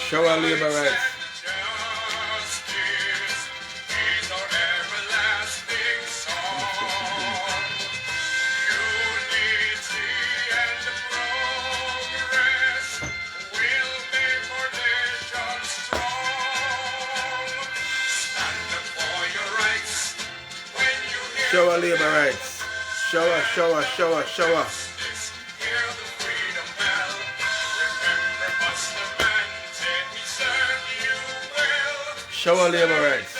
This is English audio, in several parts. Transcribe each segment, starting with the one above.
Show our labor rights. Show our labor rights. Show us, show us, show us, show us. Show our labor rights.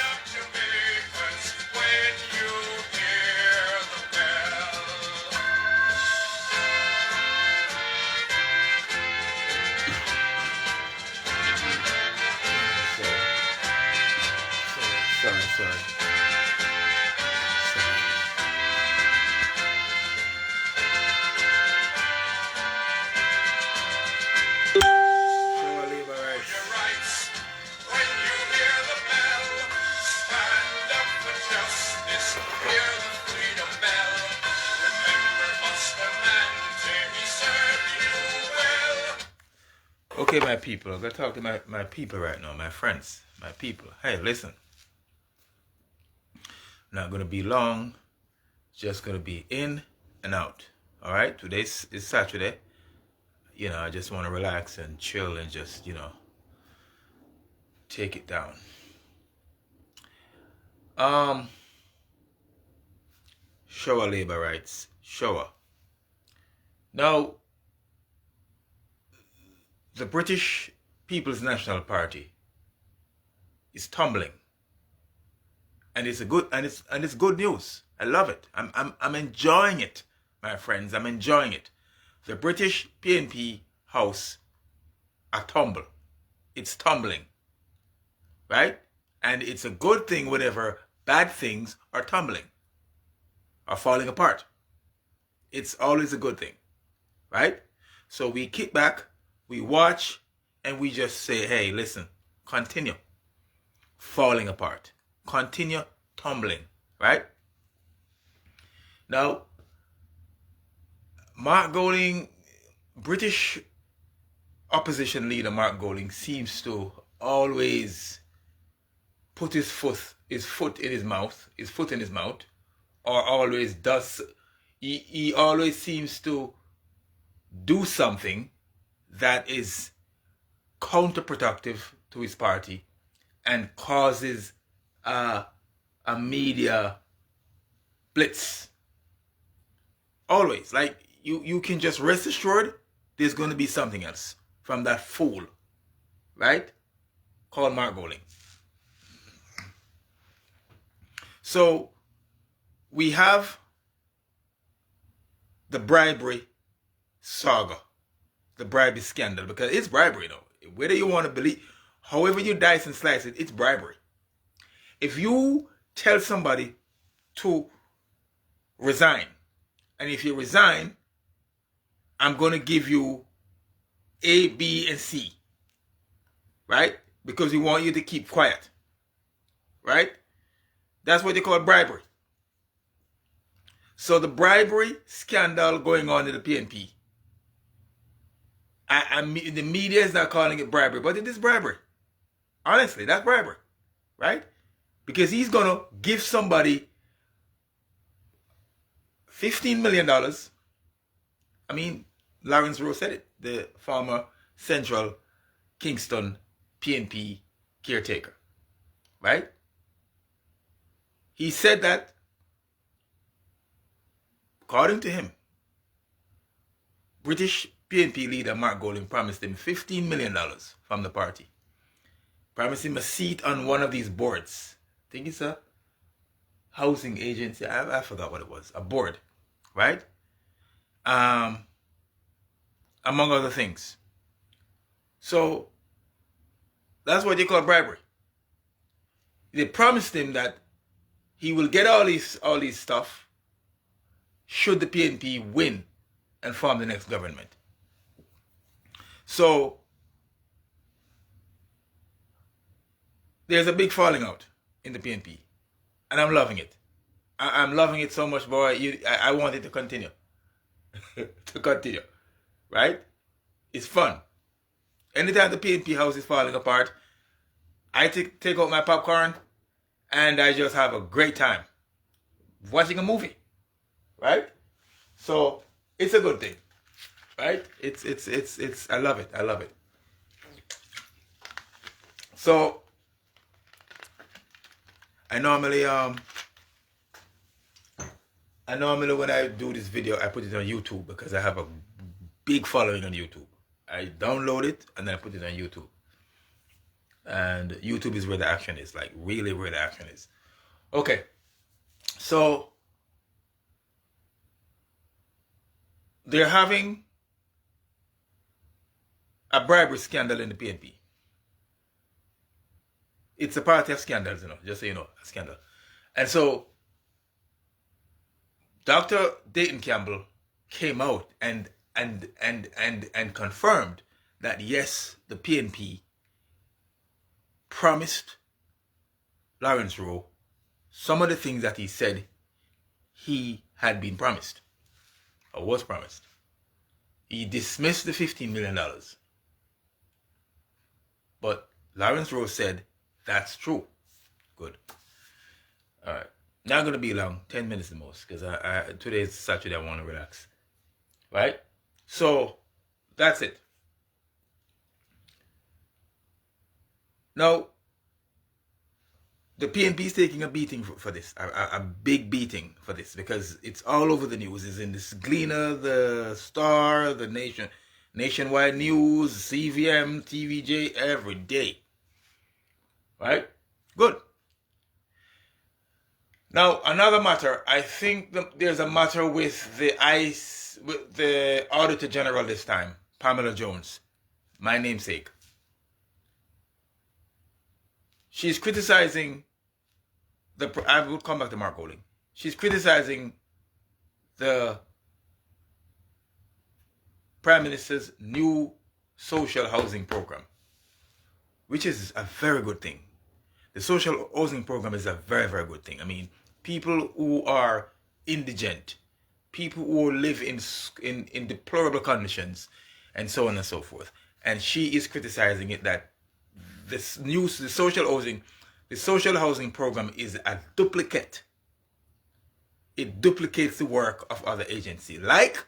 Sorry. Okay, my people, I'm going to talk to my people right now, my friends, my people. Hey, listen. Not going to be long, just going to be in and out. All right, today is Saturday. You know, I just want to relax and chill and just, you know, take it down. Show our labor rights. Show her. Now, the British People's National Party is tumbling, and it's good news. I love it. I'm enjoying it, my friends. I'm enjoying it. The British PNP house a tumble. It's tumbling, right? And it's a good thing whenever bad things are tumbling, are falling apart. It's always a good thing, right? So we kick back, we watch, and we just say, hey, listen, continue falling apart. Continue tumbling, right? Now, Mark Golding, British opposition leader Mark Golding seems to always put his foot in his mouth, or always does, he always seems to do something that is counterproductive to his party and causes a media blitz. Always. Like, you can just rest assured there's going to be something else from that fool, right? Called Mark Golding. So, we have the bribery saga, the bribery scandal, because it's bribery, though. Whether you want to believe, however you dice and slice it, it's bribery. If you tell somebody to resign, and if you resign, I'm going to give you A, B, and C, right? Because we want you to keep quiet, right? That's what they call bribery. So the bribery scandal going on in the PNP, the media is not calling it bribery, but it is bribery. Honestly, that's bribery, right? Because he's going to give somebody $15 million. I mean, Lawrence Rowe said it, the former Central Kingston PNP caretaker, right? He said that, according to him, British PNP leader Mark Golding promised him $15 million from the party. Promised him a seat on one of these boards. I think it's a housing agency. I forgot what it was. A board, right? Among other things. So, that's what they call bribery. They promised him that he will get all these stuff should the PNP win and form the next government. So, there's a big falling out in the PNP. And I'm loving it. I'm loving it so much, boy. I want it to continue. To continue. Right? It's fun. Anytime the PNP house is falling apart, I take out my popcorn and I just have a great time watching a movie, right? So it's a good thing, right? It's I love it. I love it. So I normally when I do this video, I put it on YouTube because I have a big following on YouTube. I download it and then I put it on YouTube. And YouTube is where the action is, like really where the action is. Okay, so they're having a bribery scandal in the PNP. It's a party of scandals, just so you know, a scandal. And so Dr. Dayton Campbell came out and confirmed that yes, the PNP promised Lawrence Rowe some of the things that he said he had been promised or was promised. He dismissed the $15 million. But Lawrence Rowe said that's true. Good. All right. Not going to be long, 10 minutes the most, because today is Saturday, I want to relax. Right? So, that's it. Now, the PNP is taking a beating for this, a big beating for this, because it's all over the news. It's in the Gleaner, the Star, the Nationwide News, CVM, TVJ, every day. Right? Good. Now, another matter, I think there's a matter with the Auditor General this time, Pamela Jones, my namesake. She's criticizing I will come back to Mark Golding. She's criticizing the Prime Minister's new social housing program, which is a very good thing. The social housing program is a very, very good thing. I mean, people who are indigent, people who live in deplorable conditions, and so on and so forth. And she is criticizing it that the social housing program is a duplicate. It duplicates the work of other agencies, like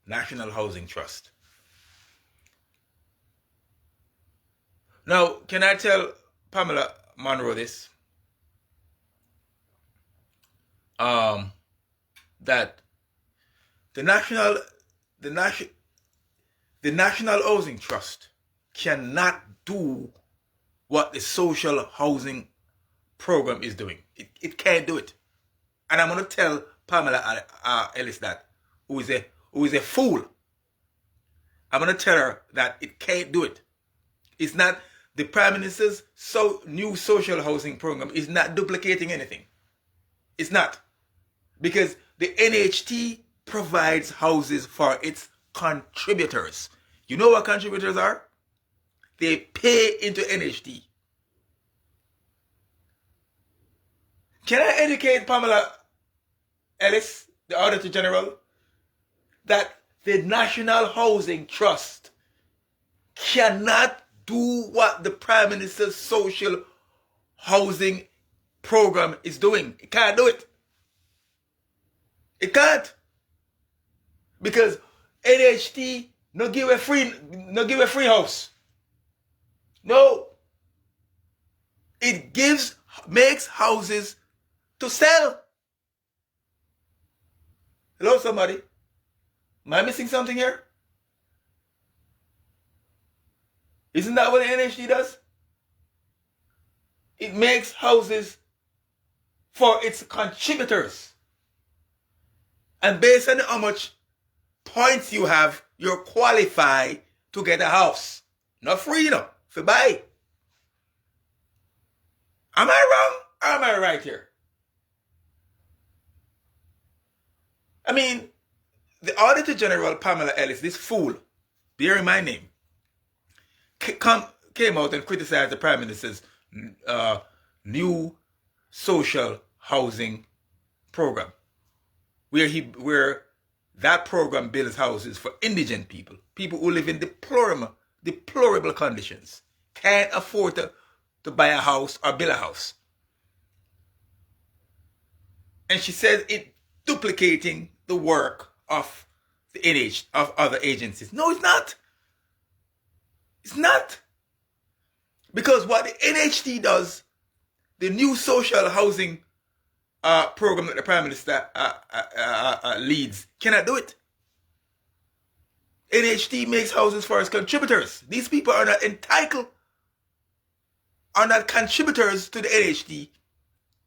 National Housing Trust. Now, can I tell Pamela Monroe this? That the National Housing Trust cannot do what the social housing program is doing. It can't do it. And I'm going to tell Pamela Ellis that, who is a fool. I'm going to tell her that it can't do it. It's not, the Prime Minister's new social housing program is not duplicating anything. It's not. Because the NHT provides houses for its contributors. You know what contributors are? They pay into NHT. Can I educate Pamela Ellis, the Auditor General, that the National Housing Trust cannot do what the Prime Minister's social housing program is doing? It can't do it. It can't. Because NHT no give a free house. No. It makes houses to sell. Hello, somebody. Am I missing something here? Isn't that what the NHT does? It makes houses for its contributors. And based on how much points you have, you're qualified to get a house. Not free, for buy. Am I wrong or am I right here? I mean, the Auditor General, Pamela Ellis, this fool, bearing my name, came out and criticized the Prime Minister's new social housing program, where that program builds houses for indigent people who live in deplorable conditions, can't afford to buy a house or build a house. And she says it duplicating the work of the of other agencies. No, it's not. It's not. Because what the NHT does, the new social housing program that the Prime Minister leads, cannot do it. NHT makes houses for its contributors. These people are not entitled, are not contributors to the NHT.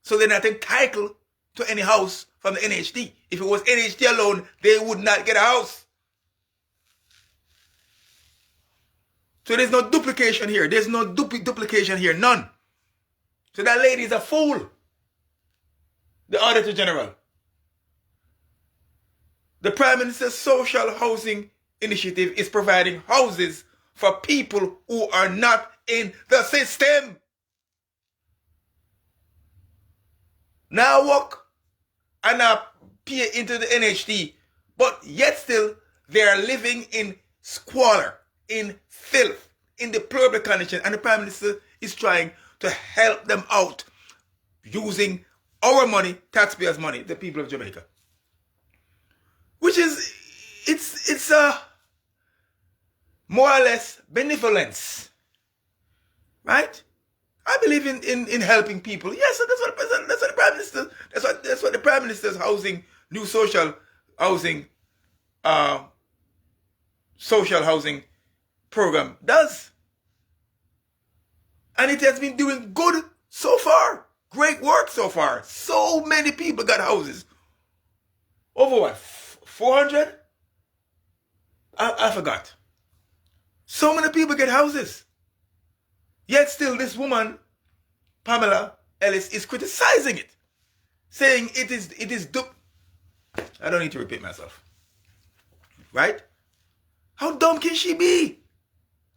So they're not entitled to any house from the NHT. If it was NHT alone, they would not get a house. So there's no duplication here. There's no duplication here. None. So that lady is a fool. The Auditor General. The Prime Minister's Social Housing Initiative is providing houses for people who are not in the system. Now work and now pay into the NHT, but yet still they are living in squalor, in filth, in deplorable condition, and the Prime Minister is trying to help them out using our money, taxpayers' money, the people of Jamaica. Which is, it's more or less benevolence, right? I believe in helping people. Yes, that's what the Prime Minister, that's what the Prime Minister's new social housing program does. And it has been doing good so far. Great work so far. So many people got houses. Over what? 400? I forgot. So many people get houses. Yet still this woman, Pamela Ellis, is criticizing it. Saying it is I don't need to repeat myself. Right? How dumb can she be?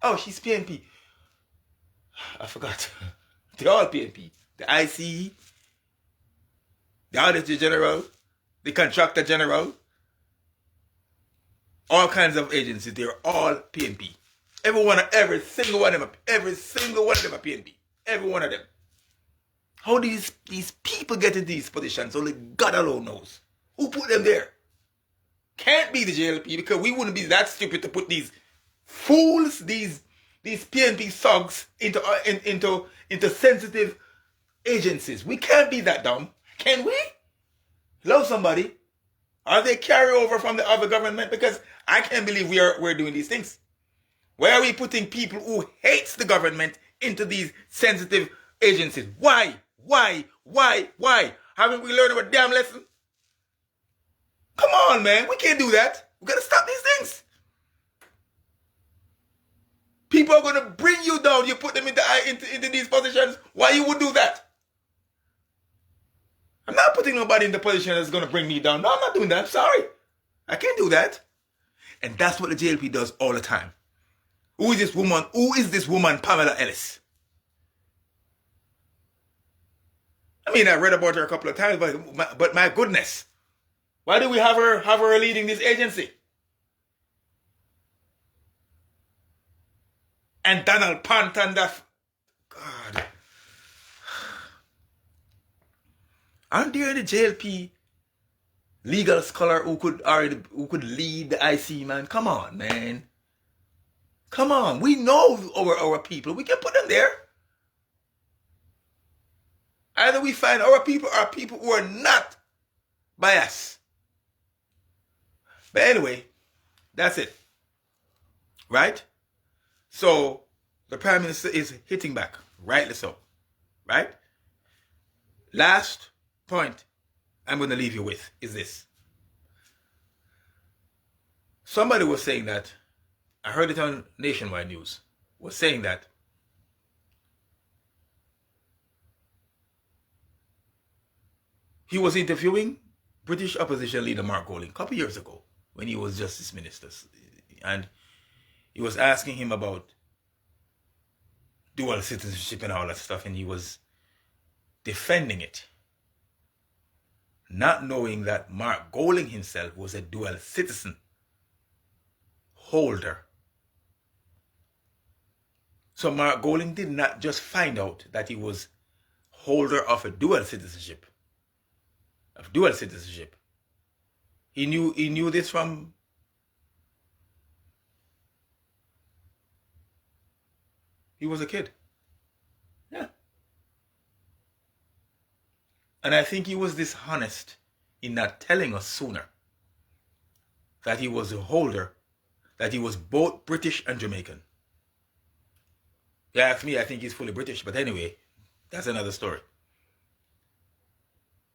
Oh, she's PNP. I forgot. They're all PNP. The ICE, the Auditor General, the Contractor General, all kinds of agencies, they're all PNP. Every single one of them are PNP. Every one of them. How do these people get in these positions? Only God alone knows. Who put them there? Can't be the JLP, because we wouldn't be that stupid to put these fools, these PNP thugs into sensitive agencies. We can't be that dumb. Can we? Love somebody. Are they carry over from the other government? Because I can't believe we're doing these things. Why are we putting people who hates the government into these sensitive agencies? Why? Haven't we learned a damn lesson? Come on, man. We can't do that. We gotta stop these things. People are gonna bring you down. You put them into these positions. Why you would do that? I'm not putting nobody in the position that's gonna bring me down. No, I'm not doing that. I'm sorry. I can't do that. And that's what the JLP does all the time. Who is this woman, Pamela Ellis? I mean, I read about her a couple of times, but my goodness, why do we have her leading this agency? And Donald Pant and that, God, aren't there any JLP legal scholar who could lead the IC, man? Come on, man. Come on, we know our people. We can put them there. Either we find our people or people who are not biased. But anyway, that's it. Right? So, the Prime Minister is hitting back. Rightly so. Right? Last point I'm going to leave you with is this. Somebody was saying that, I heard it on Nationwide News, was saying that he was interviewing British opposition leader Mark Golding a couple years ago when he was Justice Minister. And he was asking him about dual citizenship and all that stuff, and he was defending it, not knowing that Mark Golding himself was a dual citizen holder. So Mark Golding did not just find out that he was holder of a dual citizenship. He knew this from he was a kid. Yeah. And I think he was dishonest in not telling us sooner that he was a holder, that he was both British and Jamaican. Yeah, ask me, I think he's fully British, but anyway, that's another story.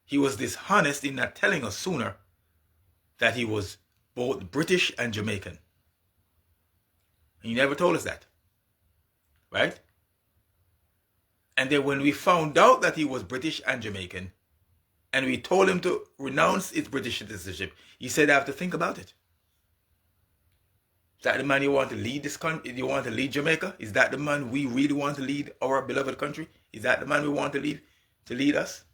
He was dishonest in not telling us sooner that he was both British and Jamaican. He never told us that. Right? And then when we found out that he was British and Jamaican, and we told him to renounce his British citizenship, he said, I have to think about it. Is that the man you want to lead this country? You want to lead Jamaica? Is that the man we really want to lead our beloved country? Is that the man we want to lead us?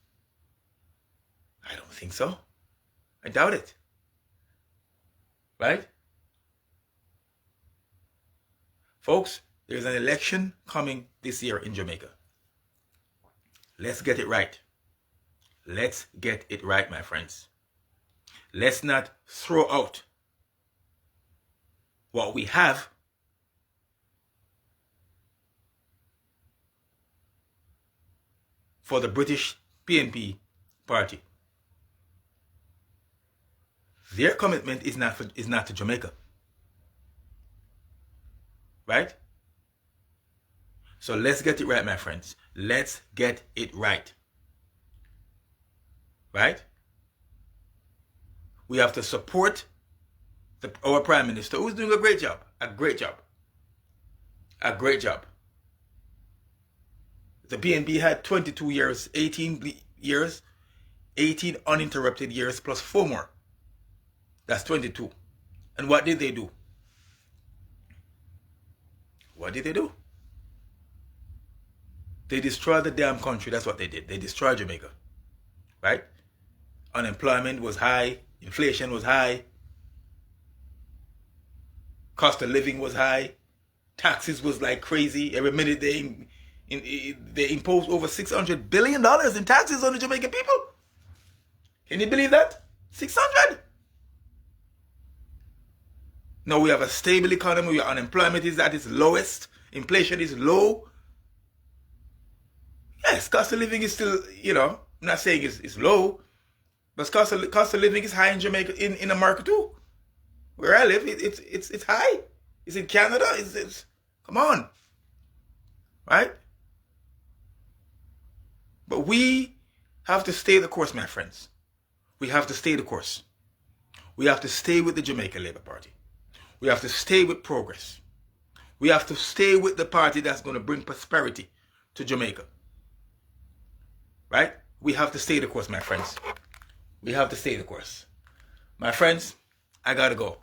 I don't think so. I doubt it. Right? Folks, there's an election coming this year in Jamaica. Let's get it right. Let's get it right, my friends. Let's not throw out what we have for the British PNP party. Their commitment is not to Jamaica. Right? So let's get it right, my friends. Let's get it right. Right? We have to support our Prime Minister, who's doing a great job. A great job. The PNP had 22 years, 18 years, 18 uninterrupted years plus 4 more. That's 22. And what did they do? What did they do? They destroyed the damn country. That's what they did. They destroyed Jamaica. Right? Unemployment was high. Inflation was high. Cost of living was high. Taxes was like crazy. Every minute they imposed over $600 billion in taxes on the Jamaican people. Can you believe that? 600. Now we have a stable economy where unemployment is at its lowest. Inflation is low. Yes, cost of living is still, I'm not saying it's low, but cost of living is high in Jamaica, in America too. Where I live, it's high. It's in Canada. It's come on, right? But we have to stay the course, my friends. We have to stay the course. We have to stay with the Jamaican Labour Party. We have to stay with progress. We have to stay with the party that's going to bring prosperity to Jamaica. Right? We have to stay the course, my friends. We have to stay the course. My friends, I gotta go.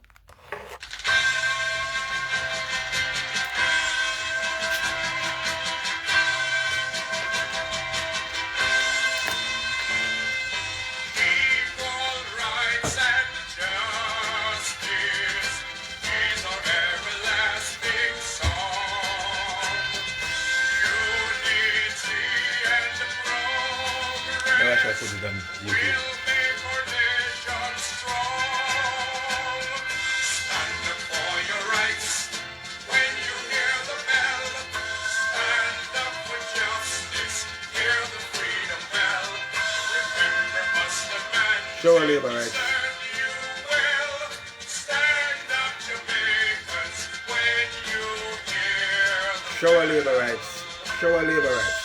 I put it on YouTube. Stand up for your rights when you hear the bell. Stand up for justice, hear the freedom bell. Remember Muslim man, show a labor rights. Stand up, Jamaicans, when you hear the show a labor rights. Show a labor rights.